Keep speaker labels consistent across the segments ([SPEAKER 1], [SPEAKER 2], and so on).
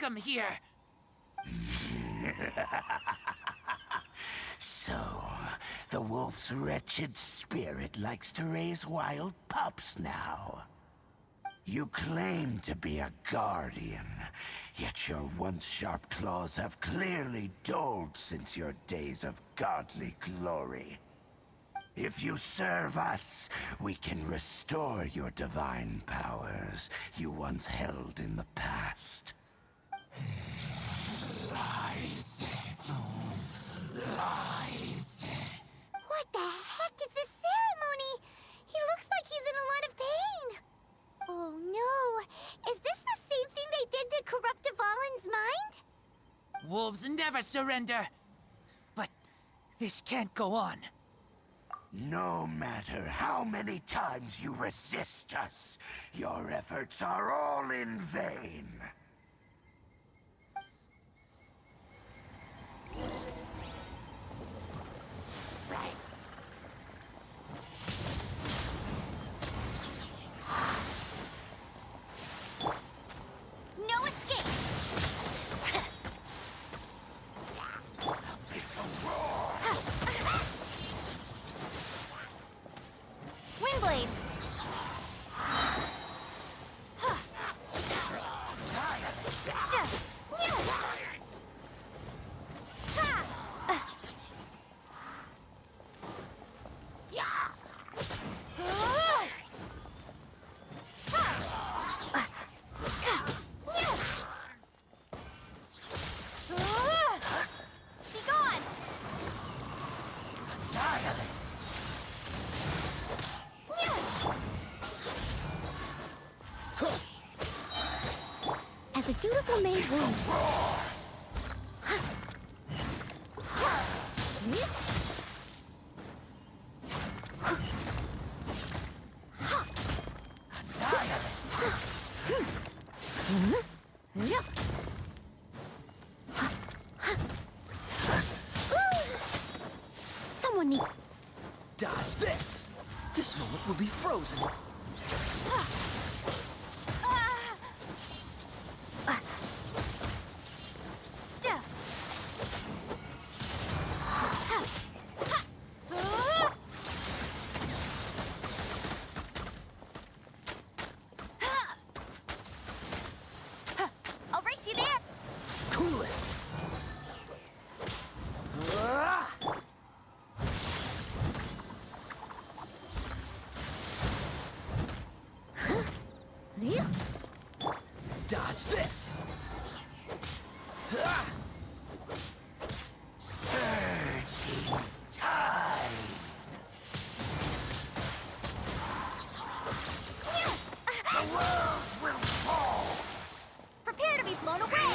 [SPEAKER 1] welcome here.
[SPEAKER 2] So, the wolf's wretched spirit likes to raise wild pups now. You claim to be a guardian, yet your once sharp claws have clearly dulled since your days of godly glory. If you serve us, we can restore your divine powers you once held in the past. Lies. Lies.
[SPEAKER 3] What the heck is this ceremony? He looks like he's in a lot of pain. Oh no, is this the same thing they did to corrupt Dvalin's mind?
[SPEAKER 1] Wolves never surrender. But this can't go on.
[SPEAKER 2] No matter how many times you resist us, your efforts are all in vain.
[SPEAKER 3] No escape! Windblade! Be gone! As a dutiful maid woman. Someone needs...
[SPEAKER 4] Dodge this! This moment will be frozen.
[SPEAKER 3] I'll race you there!
[SPEAKER 4] Cool it! Dodge this!
[SPEAKER 2] Surging tide. The world will fall.
[SPEAKER 3] Prepare to be blown away!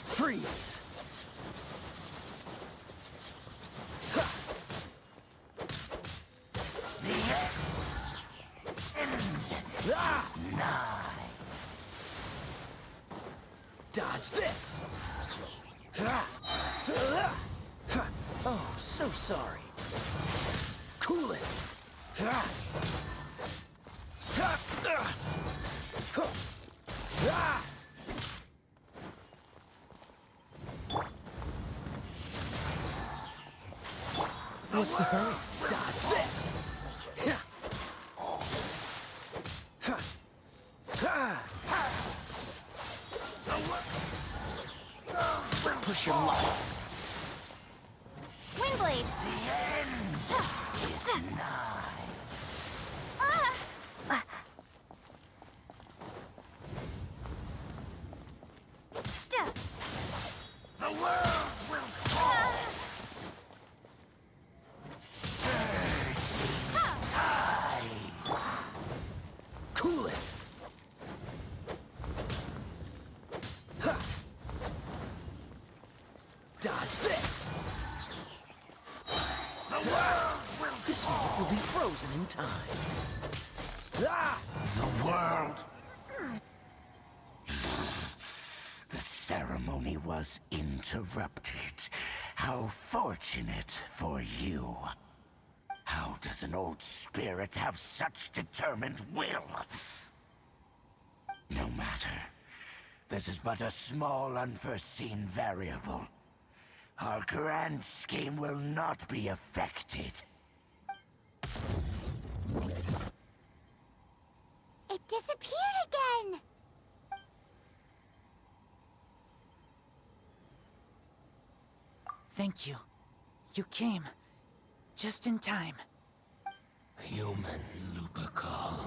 [SPEAKER 4] Freeze!
[SPEAKER 2] The end is nigh.
[SPEAKER 4] Dodge this! Oh, so sorry. Cool it! What's the hurry? Dodge this! Push your luck.
[SPEAKER 3] Windblade!
[SPEAKER 2] The end is nigh. The world will fall. Surging tide.
[SPEAKER 4] Cool it! Dodge this!
[SPEAKER 2] The world will
[SPEAKER 4] This moment will be frozen in time.
[SPEAKER 2] The world. The ceremony was interrupted. How fortunate for you. How does an old spirit have such determined will? No matter. This is but a small unforeseen variable. Our grand scheme will not be affected.
[SPEAKER 3] It disappeared again!
[SPEAKER 1] Thank you. You came. Just in time.
[SPEAKER 2] Human Lupercal.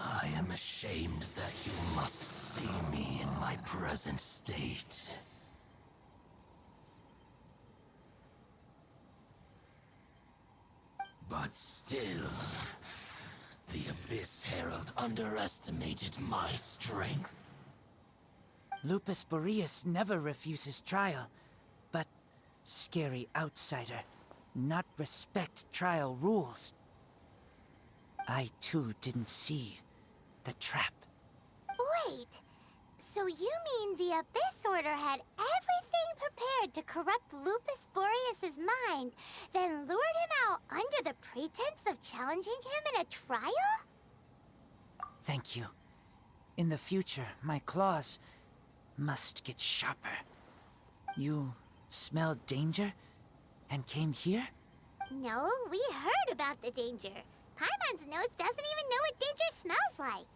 [SPEAKER 2] I am ashamed that you must see me in my present state. But still, the Abyss Herald underestimated my strength.
[SPEAKER 1] Lupus Boreas never refuses trial, but scary outsider, not respect trial rules. I too didn't see the trap.
[SPEAKER 3] Wait, so you mean the Abyss Order had everything prepared to corrupt Lupus Boreas' mind, then lured him out under the pretense of challenging him in a trial?
[SPEAKER 1] Thank you. In the future, my claws must get sharper. You smelled danger and came here?
[SPEAKER 3] No, we heard about the danger. Paimon's nose doesn't even know what danger smells like.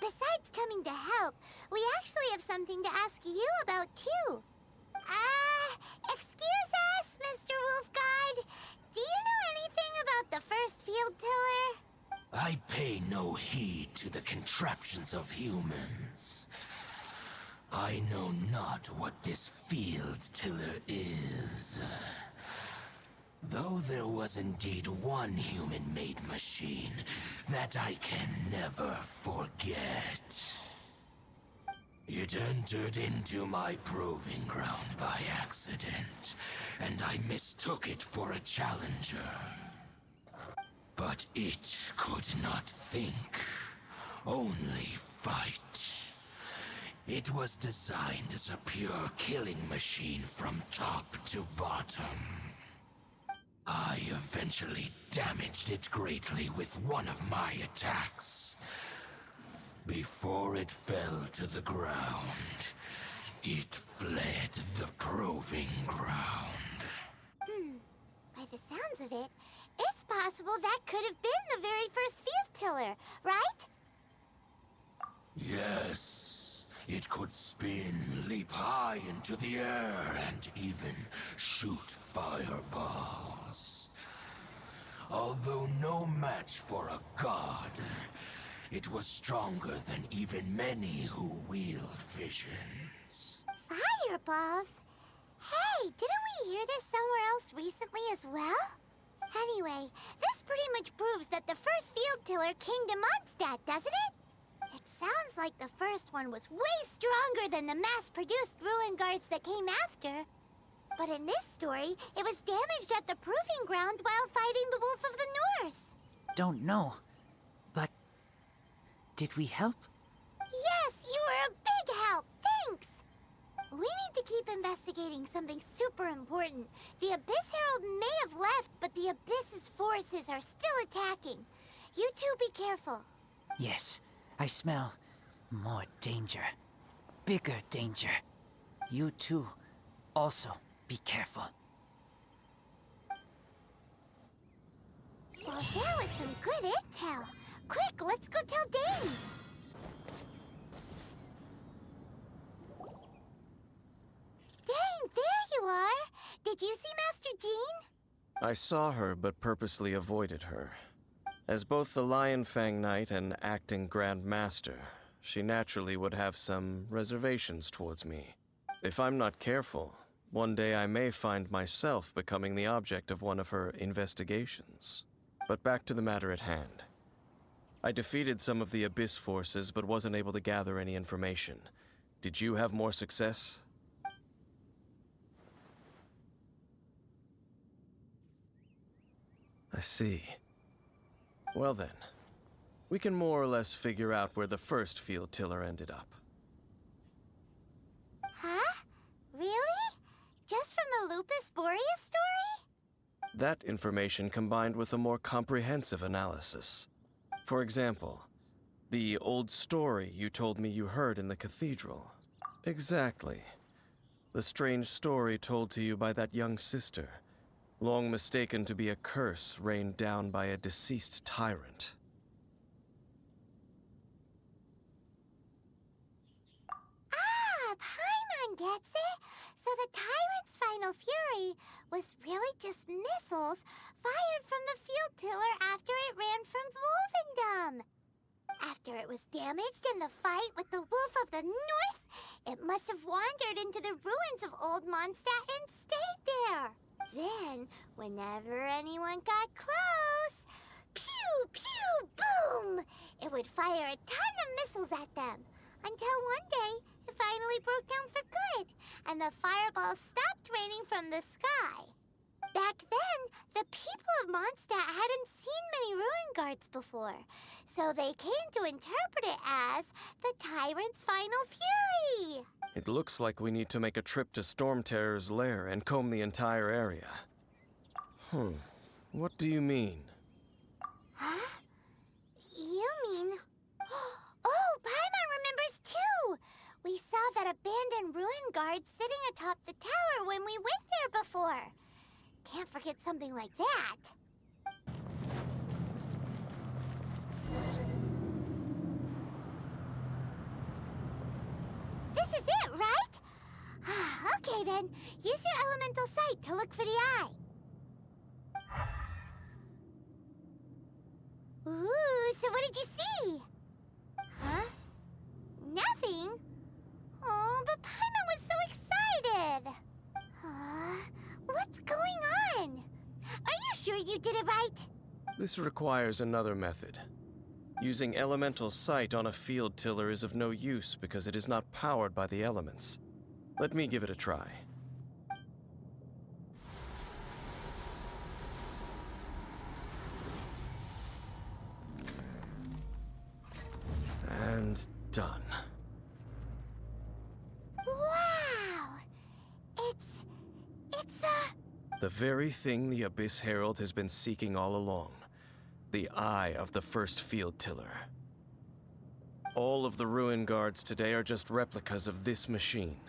[SPEAKER 3] Besides coming to help, we actually have something to ask you about, too. Excuse us, Mr. Wolf God. Do you know anything about the first field tiller?
[SPEAKER 2] I pay no heed to the contraptions of humans. I know not what this field tiller is. Though there was indeed one human-made machine that I can never forget. It entered into my proving ground by accident, and I mistook it for a challenger. But it could not think, only fight. It was designed as a pure killing machine from top to bottom. I eventually damaged it greatly with one of my attacks. Before it fell to the ground, it fled the proving ground.
[SPEAKER 3] By the sounds of it, it's possible that could have been the very first field tiller, right?
[SPEAKER 2] Yes, it could spin, leap high into the air, and even shoot fireballs. Although no match for a god, it was stronger than even many who wield visions.
[SPEAKER 3] Fireballs? Hey, didn't we hear this somewhere else recently as well? Anyway, this pretty much proves that the first field tiller came to Mondstadt, doesn't it? It sounds like the first one was way stronger than the mass-produced ruin guards that came after. But in this story, it was damaged at the proving ground while fighting the Wolf of the North.
[SPEAKER 1] Don't know, but did we help?
[SPEAKER 3] Yes, you were a big help. Thanks. We need to keep investigating something super important. The Abyss Herald may have left, but the Abyss's forces are still attacking. You two be careful.
[SPEAKER 1] Yes, I smell more danger. Bigger danger. You too, also be careful.
[SPEAKER 3] Well, there was some good intel. Quick, let's go tell Dane. Dane, there you are. Did you see Master Jean?
[SPEAKER 5] I saw her, but purposely avoided her. As both the Lion Fang Knight and acting Grand Master, she naturally would have some reservations towards me. If I'm not careful, one day I may find myself becoming the object of one of her investigations. But back to the matter at hand. I defeated some of the Abyss forces, but wasn't able to gather any information. Did you have more success? I see. Well then, we can more or less figure out where the first field tiller ended up.
[SPEAKER 3] Huh? Really? Just from the Lupus Boreas story?
[SPEAKER 5] That information combined with a more comprehensive analysis. For example, The old story you told me you heard in the cathedral. Exactly. The strange story told to you by that young sister, long mistaken to be a curse rained down by a deceased tyrant.
[SPEAKER 3] Ah, Paimon gets it. So the tyrant's final fury was really just missiles fired from the field tiller after it ran from Wolvendom. After it was damaged in the fight with the Wolf of the North, it must have wandered into the ruins of Old Mondstadt and stayed there. Then, whenever anyone got close, pew, pew, boom! It would fire a ton of missiles at them. Until one day, it finally broke down for good, and the fireballs stopped raining from the sky. Back then, the people of Mondstadt hadn't seen many ruin guards before, so they came to interpret it as the Tyrant's final fury.
[SPEAKER 5] It looks like we need to make a trip to Storm Terror's lair and comb the entire area. What do you mean?
[SPEAKER 3] Huh? You mean... Oh, Paimon remembers too! We saw that abandoned ruin guard sitting atop the tower when we went there before. Can't forget something like that. This is it, right? Okay then, use your elemental sight to look for the eye. Ooh, so what did you see? Huh? Nothing? Oh, but Paimon was so excited. What's going on? Are you sure you did it right?
[SPEAKER 5] This requires another method. Using elemental sight on a field tiller is of no use because it is not powered by the elements. Let me give it a try. And done.
[SPEAKER 3] Wow! It's
[SPEAKER 5] The very thing the Abyss Herald has been seeking all along. The eye of the first field tiller. All of the ruin guards today are just replicas of this machine.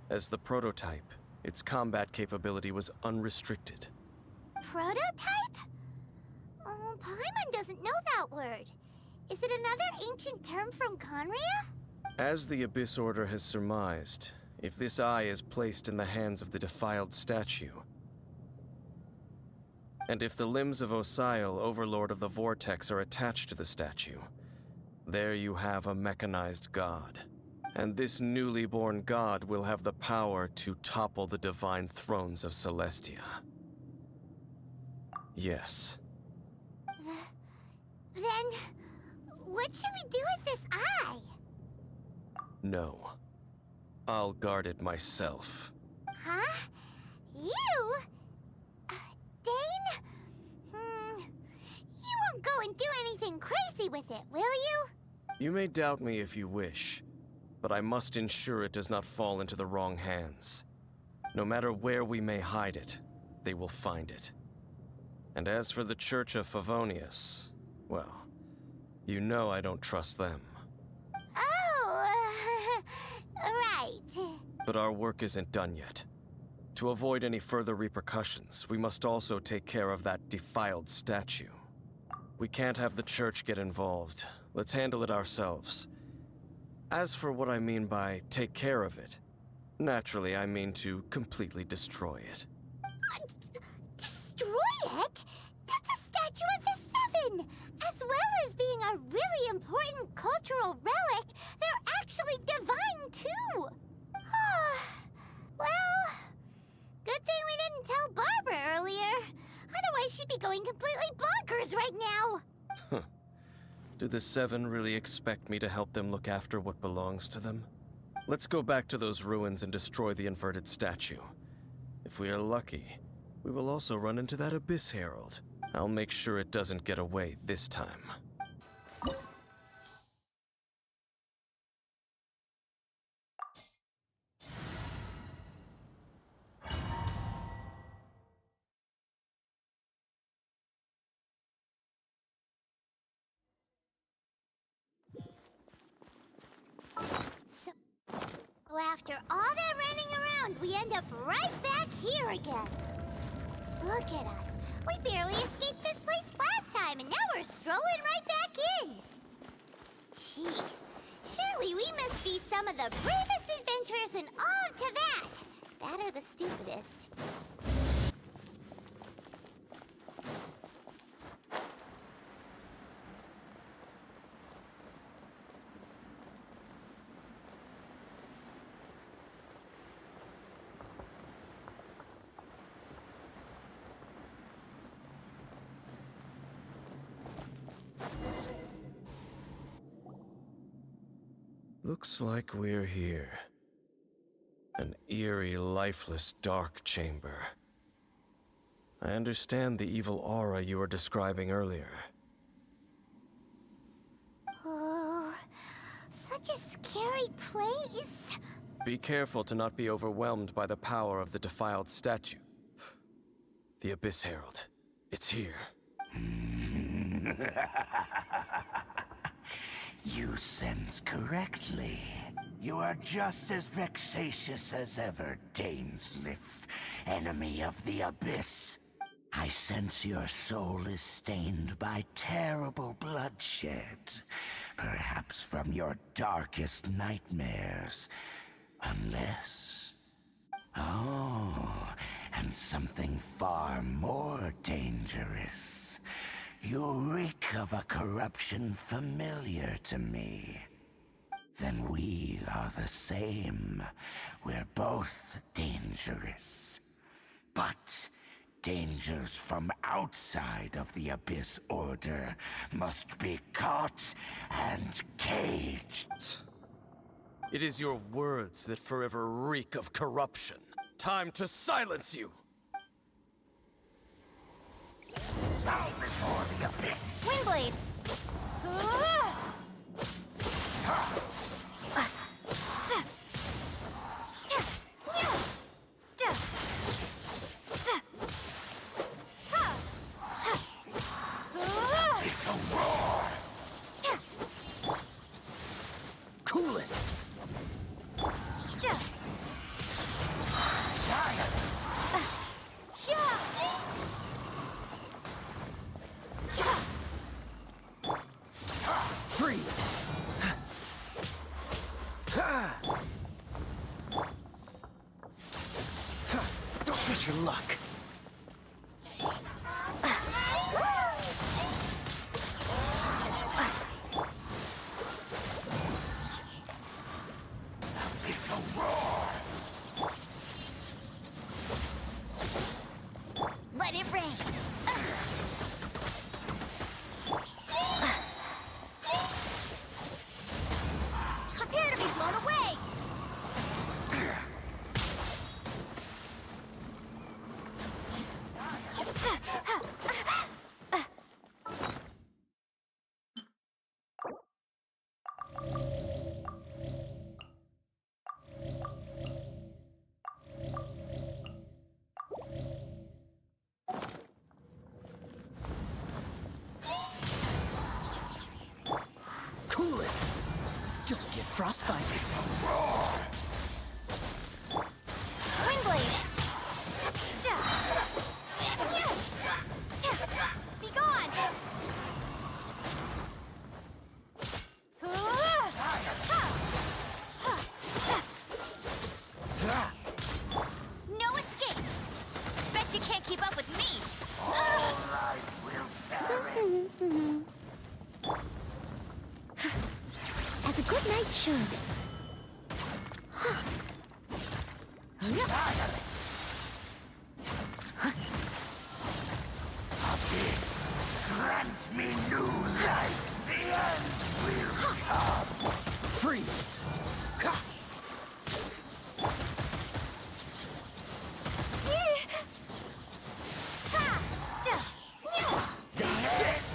[SPEAKER 5] As the prototype, its combat capability was unrestricted.
[SPEAKER 3] prototype? Oh, Paimon doesn't know that word. Is it another ancient term from Conria?
[SPEAKER 5] As the Abyss Order has surmised, if this eye is placed in the hands of the defiled statue, and if the limbs of Osiel, Overlord of the Vortex, are attached to the statue, there you have a mechanized god. And this newly born god will have the power to topple the divine thrones of Celestia. Yes.
[SPEAKER 3] Then, what should we do with this eye?
[SPEAKER 5] No. I'll guard it myself.
[SPEAKER 3] Huh? You? Dane? You won't go and do anything crazy with it, will you?
[SPEAKER 5] You may doubt me if you wish, but I must ensure it does not fall into the wrong hands. No matter where we may hide it, they will find it. And as for the Church of Favonius, well, you know I don't trust them.
[SPEAKER 3] Oh, right.
[SPEAKER 5] But our work isn't done yet. To avoid any further repercussions, we must also take care of that defiled statue. We can't have the church get involved. Let's handle it ourselves. As for what I mean by take care of it, naturally I mean to completely destroy it.
[SPEAKER 3] Destroy it? That's a statue of the Seven! As well as being a really important cultural relic, they're actually divine too! Well, good thing we didn't tell Barbara earlier. Otherwise she'd be going completely bonkers right now!
[SPEAKER 5] Do the Seven really expect me to help them look after what belongs to them? Let's go back to those ruins and destroy the inverted statue. If we are lucky, we will also run into that Abyss Herald. I'll make sure it doesn't get away this time.
[SPEAKER 3] After all that running around, we end up right back here again. Look at us. We barely escaped this place last time, and now we're strolling right back in. Gee, surely we must be some of the bravest adventurers in all of Teyvat. That are the stupidest.
[SPEAKER 5] Looks like we're here. An eerie, lifeless, dark chamber. I understand the evil aura you were describing earlier.
[SPEAKER 3] Oh, such a scary place.
[SPEAKER 5] Be careful to not be overwhelmed by the power of the defiled statue. The Abyss Herald. It's here.
[SPEAKER 2] You sense correctly. You are just as vexatious as ever, Dainsliff, enemy of the Abyss. I sense your soul is stained by terrible bloodshed, perhaps from your darkest nightmares. Unless... Oh, and something far more dangerous. You reek of a corruption familiar to me. Then we are the same. We're both dangerous. But dangers from outside of the Abyss Order must be caught and caged.
[SPEAKER 5] It is your words that forever reek of corruption. Time to silence you!
[SPEAKER 2] Bow before the Abyss!
[SPEAKER 3] Windblade!
[SPEAKER 2] It's a roar!
[SPEAKER 4] Cool it! Freeze! Don't miss your luck.
[SPEAKER 2] It's a roar!
[SPEAKER 3] Let it rain! Prepare to be blown away!
[SPEAKER 4] Cool it! Don't get frostbite.
[SPEAKER 3] Windblade! Be gone! No escape! Bet you can't keep up with me!
[SPEAKER 2] All life will perish!
[SPEAKER 3] As a good knight should.
[SPEAKER 2] Abyss, grant me new life. The end will come.
[SPEAKER 4] Freeze! Ha! Dodge this!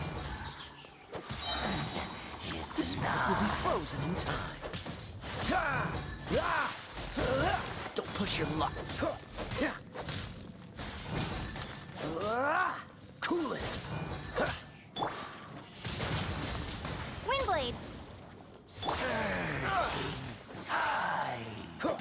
[SPEAKER 4] This smoke will be frozen in time. Ha! Ah! Don't push your luck. Ha! Ah! Cool it! Ha!
[SPEAKER 3] Windblade!
[SPEAKER 2] Time.
[SPEAKER 4] Huh!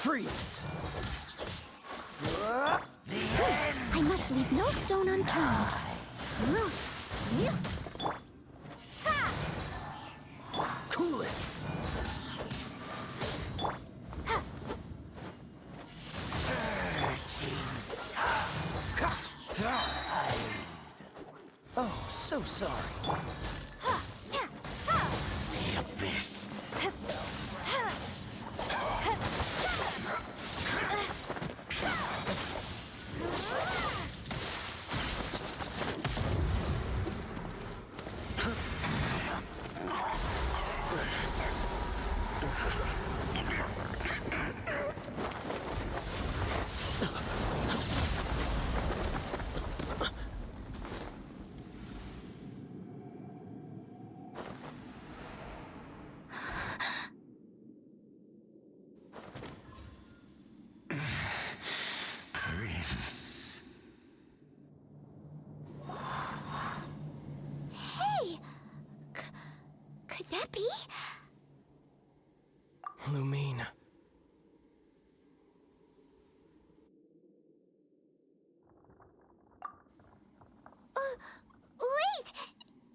[SPEAKER 4] Freeze!
[SPEAKER 3] I must leave no stone unturned.
[SPEAKER 4] Cool it! Oh, so sorry.
[SPEAKER 2] The abyss. Prince.
[SPEAKER 3] Hey! Could that be?
[SPEAKER 4] Lumine.
[SPEAKER 3] Wait!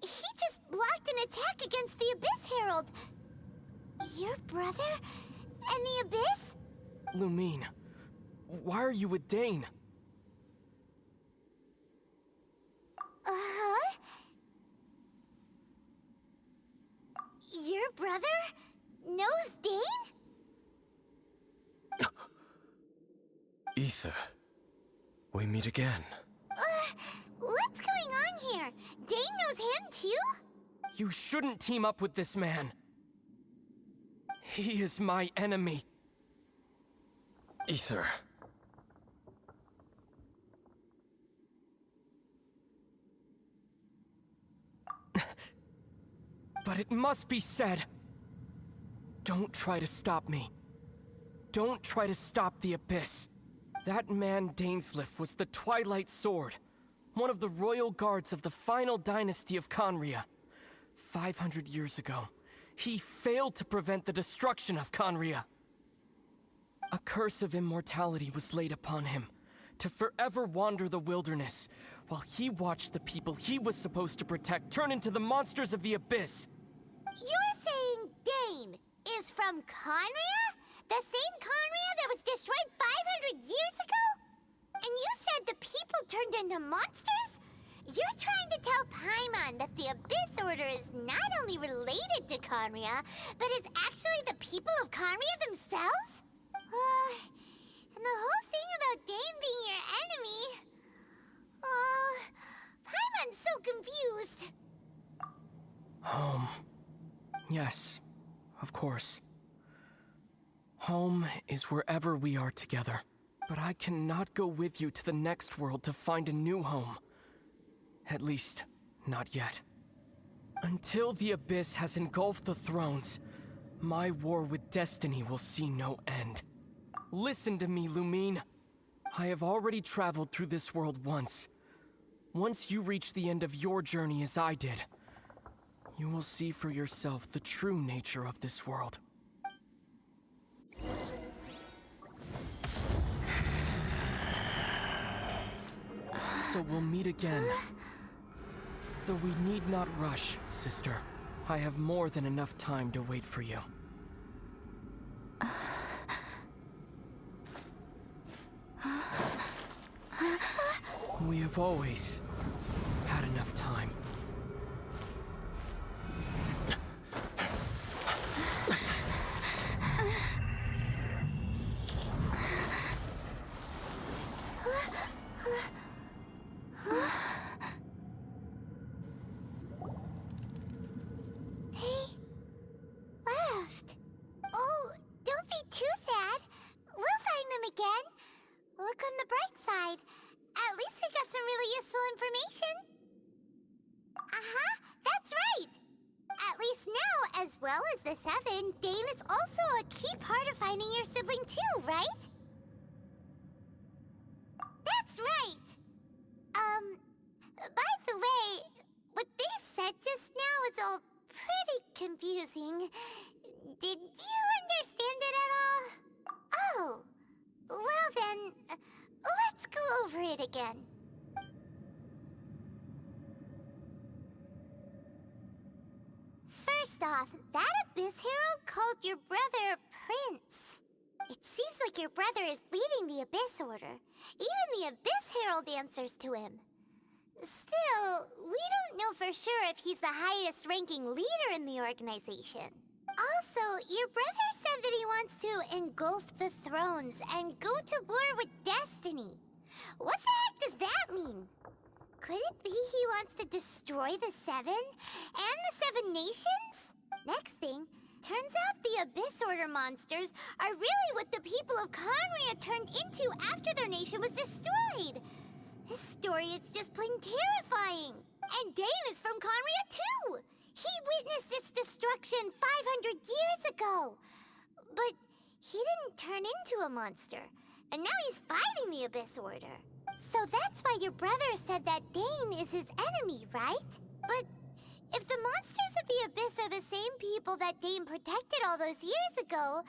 [SPEAKER 3] He just blocked an attack against the Abyss Herald. Your brother? And the Abyss?
[SPEAKER 4] Lumine. Why are you with Dane?
[SPEAKER 3] Uh-huh. Your brother knows Dane?
[SPEAKER 5] Ether, we meet again.
[SPEAKER 3] What's going on here? Dane knows him too?
[SPEAKER 4] You shouldn't team up with this man. He is my enemy.
[SPEAKER 5] Ether.
[SPEAKER 4] But it must be said. Don't try to stop me. Don't try to stop the Abyss. That man Dainsleif was the Twilight Sword, one of the royal guards of the final dynasty of Conria. 500 years ago, he failed to prevent the destruction of Conria. A curse of immortality was laid upon him, to forever wander the wilderness, while he watched the people he was supposed to protect turn into the monsters of the Abyss.
[SPEAKER 3] You're saying Dane is from Conria? The same Conria that was destroyed 500 years ago? And you said the people turned into monsters? You're trying to tell Paimon that the Abyss Order is not only related to Conria, but is actually the people of Conria themselves? And the whole thing about Dane being your enemy... Paimon's so confused.
[SPEAKER 4] Home. Yes, of course. Home is wherever we are together. But I cannot go with you to the next world to find a new home. At least, not yet. Until the Abyss has engulfed the thrones, my war with destiny will see no end. Listen to me, Lumine. I have already traveled through this world once. Once you reach the end of your journey as I did, you will see for yourself the true nature of this world. So we'll meet again. Though we need not rush, sister. I have more than enough time to wait for you. We have always had enough time.
[SPEAKER 3] Left. Oh, don't be too sad. We'll find them again. Look on the bright side. At least we got some really useful information. Uh-huh, that's right. At least now, as well as the Seven, Dane is also a key part of finding your sibling too, right? That's right. By the way, what they said just now is all pretty confusing. Did you understand it at all? Oh, Oh. Well then, let's go over it again. First off, that Abyss Herald called your brother Prince. It seems like your brother is leading the Abyss Order. Even the Abyss Herald answers to him. Still, we don't know for sure if he's the highest ranking leader in the organization. Also, your brother said that he wants to engulf the thrones and go to war with Destiny. What the heck does that mean? Could it be he wants to destroy the Seven and the Seven Nations? Next thing, turns out the Abyss Order monsters are really what the people of Conria turned into after their nation was destroyed. This story is just plain terrifying. And Dane is from Conria too. He witnessed its destruction 500 years ago. But he didn't turn into a monster. And now he's fighting the Abyss Order. So that's why your brother said that Dane is his enemy, right? But if the monsters of the Abyss are the same people that Dane protected all those years ago,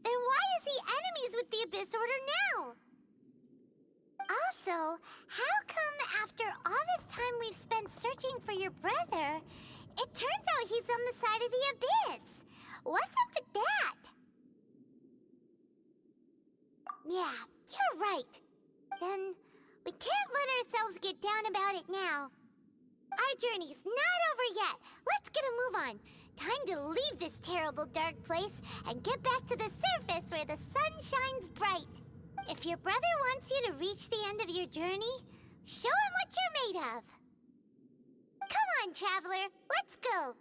[SPEAKER 3] then why is he enemies with the Abyss Order now? Also, how come after all this time we've spent searching for your brother, it turns out he's on the side of the Abyss? What's up with that? Yeah, you're right. Then we can't let ourselves get down about it now. Our journey's not over yet. Let's get a move on. Time to leave this terrible dark place and get back to the surface where the sun shines bright. If your brother wants you to reach the end of your journey, show him what you're made of. Come on, traveler. Let's go.